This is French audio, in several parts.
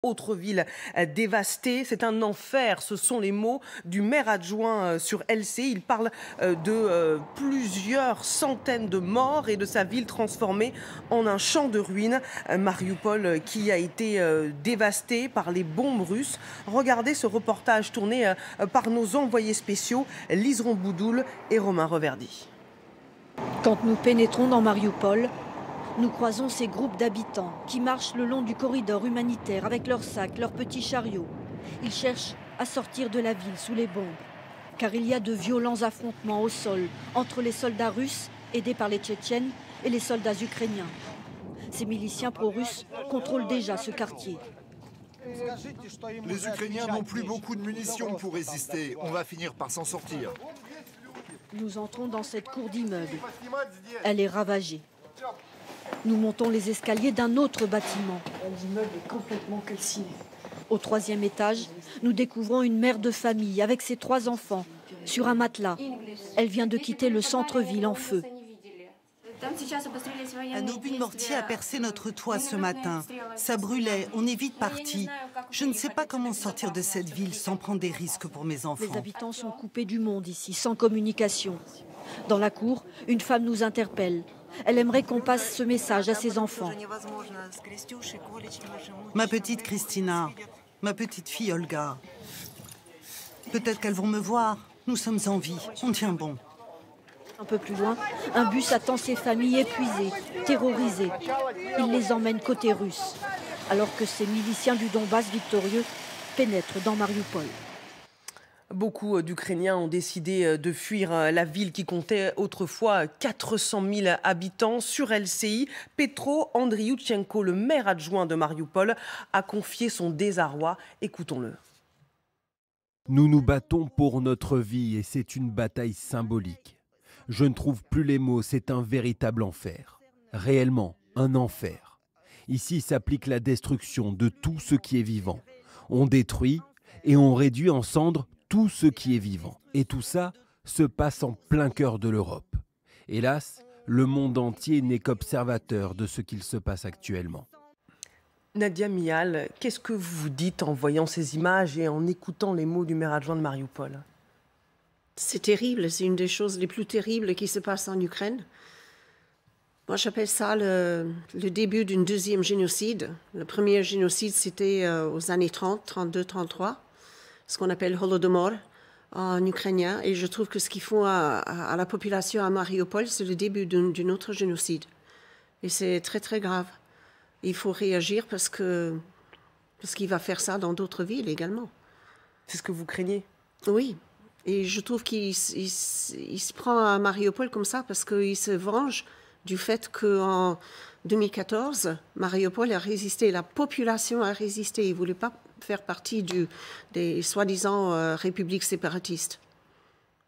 Autre ville dévastée, c'est un enfer, ce sont les mots du maire adjoint sur LCI. Il parle de plusieurs centaines de morts et de sa ville transformée en un champ de ruines. Mariupol qui a été dévasté par les bombes russes. Regardez ce reportage tourné par nos envoyés spéciaux Lise Romboudoul et Romain Reverdy. Quand nous pénétrons dans Mariupol, nous croisons ces groupes d'habitants qui marchent le long du corridor humanitaire avec leurs sacs, leurs petits chariots. Ils cherchent à sortir de la ville sous les bombes, car il y a de violents affrontements au sol entre les soldats russes, aidés par les Tchétchènes, et les soldats ukrainiens. Ces miliciens pro-russes contrôlent déjà ce quartier. Les Ukrainiens n'ont plus beaucoup de munitions pour résister. On va finir par s'en sortir. Nous entrons dans cette cour d'immeuble. Elle est ravagée. Nous montons les escaliers d'un autre bâtiment. L'immeuble est complètement calciné. Au 3e étage, nous découvrons une mère de famille avec ses 3 enfants sur un matelas. Elle vient de quitter le centre-ville en feu. Un obus de mortier a percé notre toit ce matin. Ça brûlait, on est vite parti. Je ne sais pas comment sortir de cette ville sans prendre des risques pour mes enfants. Les habitants sont coupés du monde ici, sans communication. Dans la cour, une femme nous interpelle. Elle aimerait qu'on passe ce message à ses enfants. Ma petite Christina, ma petite fille Olga. Peut-être qu'elles vont me voir. Nous sommes en vie, on tient bon. Un peu plus loin, un bus attend ces familles épuisées, terrorisées. Il les emmène côté russe, alors que ces miliciens du Donbass victorieux pénètrent dans Mariupol. Beaucoup d'Ukrainiens ont décidé de fuir la ville qui comptait autrefois 400 000 habitants. Sur LCI, Petro Andriouchenko, le maire adjoint de Mariupol, a confié son désarroi. Écoutons-le. Nous nous battons pour notre vie et c'est une bataille symbolique. Je ne trouve plus les mots, c'est un véritable enfer. Réellement, un enfer. Ici s'applique la destruction de tout ce qui est vivant. On détruit et on réduit en cendres tout ce qui est vivant. Et tout ça se passe en plein cœur de l'Europe. Hélas, le monde entier n'est qu'observateur de ce qu'il se passe actuellement. Nadia Mial, qu'est-ce que vous vous dites en voyant ces images et en écoutant les mots du maire adjoint de Mariupol? C'est terrible, c'est une des choses les plus terribles qui se passe en Ukraine. Moi, j'appelle ça le début d'un deuxième génocide. Le premier génocide, c'était aux années 30, 32, 33. Ce qu'on appelle Holodomor en ukrainien. Et je trouve que ce qu'ils font à la population à Mariupol, c'est le début d'un autre génocide. Et c'est très, très grave. Il faut réagir parce qu'il va faire ça dans d'autres villes également. C'est ce que vous craignez? Oui. Et je trouve qu'il se prend à Mariupol comme ça parce qu'il se venge du fait qu'en 2014, Mariupol a résisté, la population a résisté. Il ne voulait pas faire partie des soi-disant républiques séparatistes.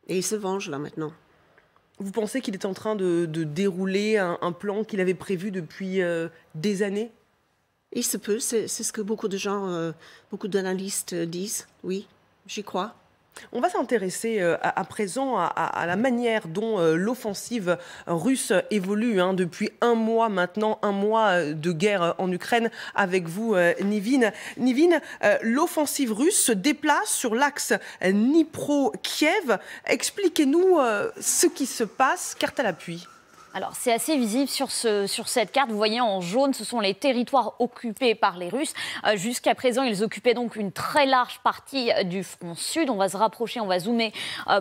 Et il se venge là maintenant. Vous pensez qu'il est en train de dérouler un plan qu'il avait prévu depuis des années? Il se peut, c'est ce que beaucoup de gens, beaucoup d'analystes disent, oui, j'y crois. On va s'intéresser à présent à la manière dont l'offensive russe évolue depuis un mois maintenant, un mois de guerre en Ukraine avec vous, Nivine. Nivine, l'offensive russe se déplace sur l'axe Dnipro-Kiev. Expliquez-nous ce qui se passe, carte à l'appui. Alors, c'est assez visible sur cette carte. Vous voyez en jaune, ce sont les territoires occupés par les Russes. Jusqu'à présent, ils occupaient donc une très large partie du front sud. On va se rapprocher, on va zoomer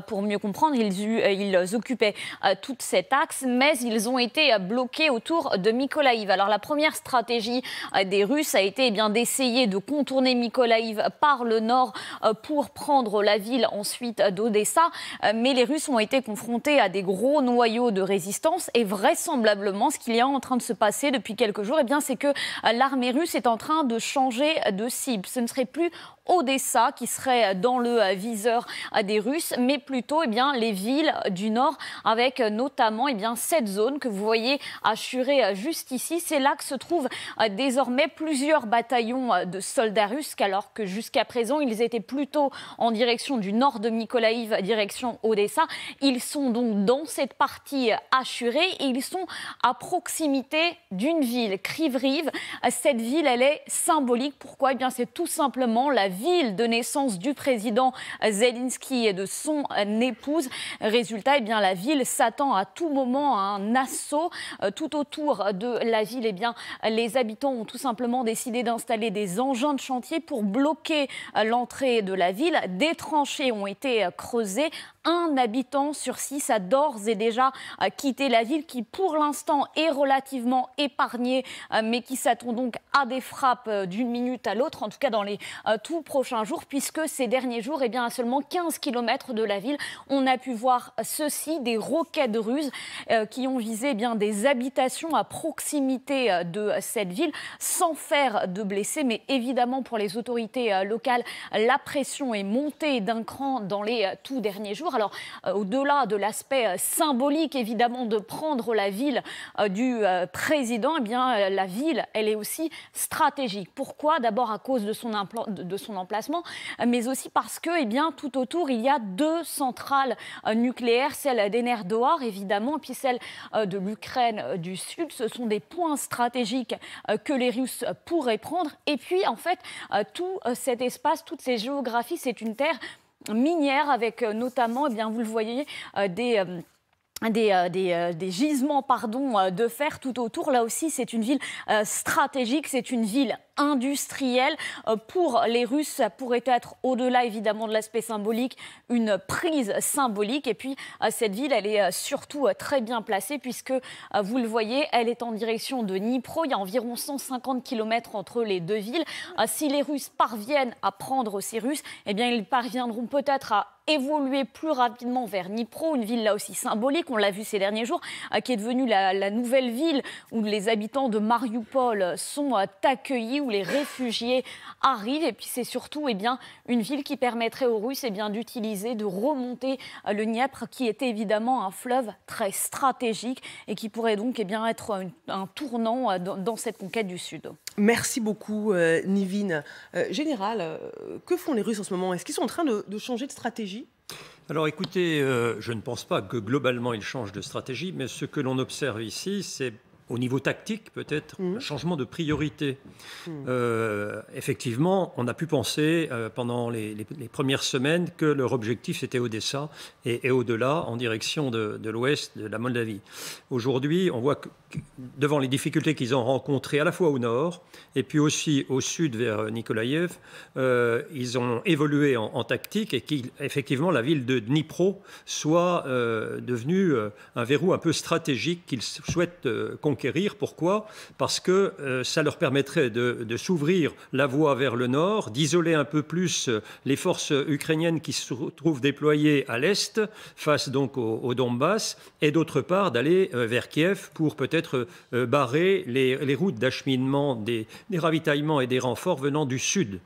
pour mieux comprendre. Ils occupaient tout cet axe, mais ils ont été bloqués autour de Mykolaïv. Alors, la première stratégie des Russes a été d'essayer de contourner Mykolaïv par le nord pour prendre la ville ensuite d'Odessa. Mais les Russes ont été confrontés à des gros noyaux de résistance. Et vraisemblablement, ce qu'il y a en train de se passer depuis quelques jours, c'est que l'armée russe est en train de changer de cible. Ce ne serait plus Odessa qui serait dans le viseur des Russes, mais plutôt les villes du nord, avec notamment cette zone que vous voyez assurée juste ici. C'est là que se trouvent désormais plusieurs bataillons de soldats russes, alors que jusqu'à présent, ils étaient plutôt en direction du nord de Mykolaïv, direction Odessa. Ils sont donc dans cette partie assurée. et ils sont à proximité d'une ville, Kryvyi Rih. Cette ville, elle est symbolique. Pourquoi ? Eh bien, c'est tout simplement la ville de naissance du président Zelensky et de son épouse. Résultat, eh bien, la ville s'attend à tout moment à un assaut. Tout autour de la ville, eh bien, les habitants ont tout simplement décidé d'installer des engins de chantier pour bloquer l'entrée de la ville. Des tranchées ont été creusées. Un habitant sur 6 a d'ores et déjà quitté la ville qui, pour l'instant, est relativement épargnée, mais qui s'attend donc à des frappes d'une minute à l'autre, en tout cas dans les tout prochains jours, puisque ces derniers jours, eh bien, à seulement 15 km de la ville, on a pu voir ceci, des roquettes russes qui ont visé eh bien, des habitations à proximité de cette ville, sans faire de blessés. Mais évidemment, pour les autorités locales, la pression est montée d'un cran dans les tout derniers jours. Alors, au-delà de l'aspect symbolique, évidemment, de prendre la ville du président, eh bien, la ville, elle est aussi stratégique. Pourquoi ? D'abord à cause de son emplacement, mais aussi parce que, eh bien, tout autour, il y a 2 centrales nucléaires, celle d'Enerdoar, évidemment, et puis celle de l'Ukraine du Sud. Ce sont des points stratégiques que les Russes pourraient prendre. Et puis, en fait, tout cet espace, toutes ces géographies, c'est une terre minière avec notamment, eh bien, vous le voyez, des gisements de fer tout autour. Là aussi, c'est une ville stratégique, c'est une ville industrielle. Pour les Russes, ça pourrait être, au-delà évidemment de l'aspect symbolique, une prise symbolique. Et puis, cette ville, elle est surtout très bien placée puisque, vous le voyez, elle est en direction de Dnipro. Il y a environ 150 km entre les deux villes. Si les Russes parviennent à prendre ces Russes, eh bien, ils parviendront peut-être à évoluer plus rapidement vers Dnipro, une ville là aussi symbolique, on l'a vu ces derniers jours, qui est devenue la nouvelle ville où les habitants de Marioupol sont accueillis, où les réfugiés arrivent. Et puis c'est surtout eh bien, une ville qui permettrait aux Russes eh bien, d'utiliser, de remonter le Dniepr, qui était évidemment un fleuve très stratégique et qui pourrait donc eh bien, être un tournant dans cette conquête du Sud. Merci beaucoup, Nivine. Général, que font les Russes en ce moment ? Est-ce qu'ils sont en train de changer de stratégie ? Alors écoutez, je ne pense pas que globalement ils changent de stratégie, mais ce que l'on observe ici, c'est au niveau tactique peut-être un changement de priorité. Effectivement, on a pu penser pendant les premières semaines que leur objectif c'était Odessa et au-delà en direction de l'ouest de la Moldavie. Aujourd'hui, on voit que devant les difficultés qu'ils ont rencontrées à la fois au nord et puis aussi au sud vers Nikolaïev, ils ont évolué en tactique et qu'effectivement la ville de Dnipro soit devenue un verrou un peu stratégique qu'ils souhaitent conquérir. Pourquoi ? Parce que ça leur permettrait de s'ouvrir la voie vers le nord, d'isoler un peu plus les forces ukrainiennes qui se trouvent déployées à l'est, face donc au Donbass, et d'autre part d'aller vers Kiev pour peut-être barrer les routes d'acheminement des ravitaillements et des renforts venant du sud,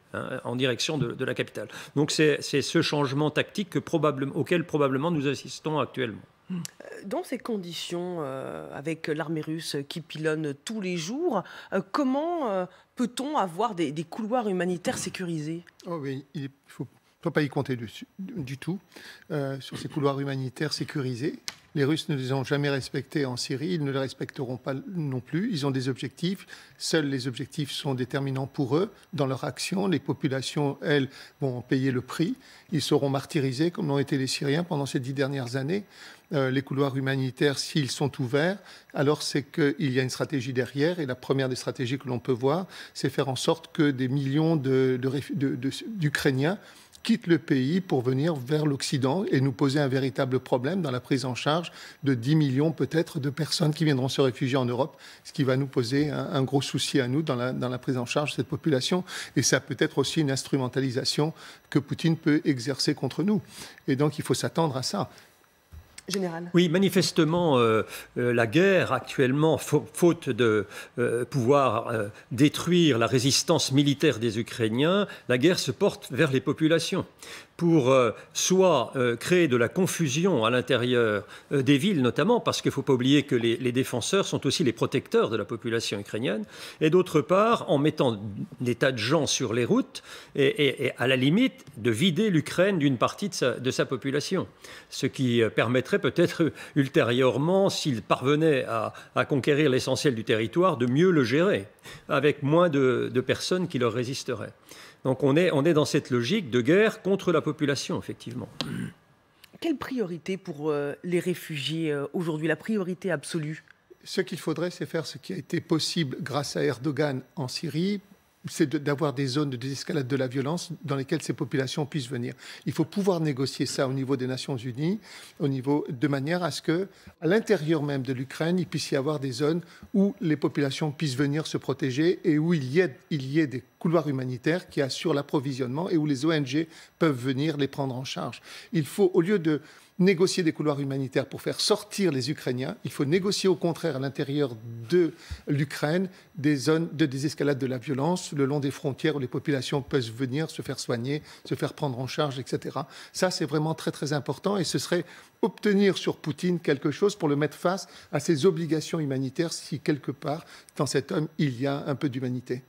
en direction de la capitale. Donc c'est ce changement tactique auquel probablement nous assistons actuellement. Dans ces conditions, avec l'armée russe qui pilonne tous les jours, comment peut-on avoir des couloirs humanitaires sécurisés ? Oh oui, il ne faut pas y compter du tout sur ces couloirs humanitaires sécurisés. Les Russes ne les ont jamais respectés en Syrie, ils ne les respecteront pas non plus. Ils ont des objectifs, seuls les objectifs sont déterminants pour eux dans leur action. Les populations, elles, vont payer le prix. Ils seront martyrisés comme l'ont été les Syriens pendant ces 10 dernières années. Les couloirs humanitaires, s'ils sont ouverts, alors c'est qu'il y a une stratégie derrière. Et la première des stratégies que l'on peut voir, c'est faire en sorte que des millions d'Ukrainiens quittent le pays pour venir vers l'Occident et nous poser un véritable problème dans la prise en charge de 10 millions peut-être de personnes qui viendront se réfugier en Europe, ce qui va nous poser un gros souci à nous dans la prise en charge de cette population. Et ça peut être aussi une instrumentalisation que Poutine peut exercer contre nous. Et donc il faut s'attendre à ça. Général. Oui, manifestement, la guerre actuellement, faute de pouvoir détruire la résistance militaire des Ukrainiens, la guerre se porte vers les populations pour soit créer de la confusion à l'intérieur des villes notamment, parce qu'il ne faut pas oublier que les défenseurs sont aussi les protecteurs de la population ukrainienne, et d'autre part en mettant des tas de gens sur les routes et à la limite de vider l'Ukraine d'une partie de sa population, ce qui permettrait permettrait peut-être ultérieurement, s'il parvenait à conquérir l'essentiel du territoire, de mieux le gérer, avec moins de personnes qui leur résisteraient. Donc on est dans cette logique de guerre contre la population, effectivement. Quelle priorité pour les réfugiés aujourd'hui, la priorité absolue? Ce qu'il faudrait, c'est faire ce qui a été possible grâce à Erdogan en Syrie, c'est d'avoir des zones de désescalade de la violence dans lesquelles ces populations puissent venir. Il faut pouvoir négocier ça au niveau des Nations Unies, de manière à ce que, à l'intérieur même de l'Ukraine, il puisse y avoir des zones où les populations puissent venir se protéger et où il y ait des couloirs humanitaires qui assurent l'approvisionnement et où les ONG peuvent venir les prendre en charge. Il faut, au lieu de négocier des couloirs humanitaires pour faire sortir les Ukrainiens, il faut négocier au contraire à l'intérieur de l'Ukraine des zones de désescalade de la violence le long des frontières où les populations peuvent venir se faire soigner, se faire prendre en charge, etc. Ça, c'est vraiment très très important et ce serait obtenir sur Poutine quelque chose pour le mettre face à ses obligations humanitaires si quelque part, dans cet homme, il y a un peu d'humanité.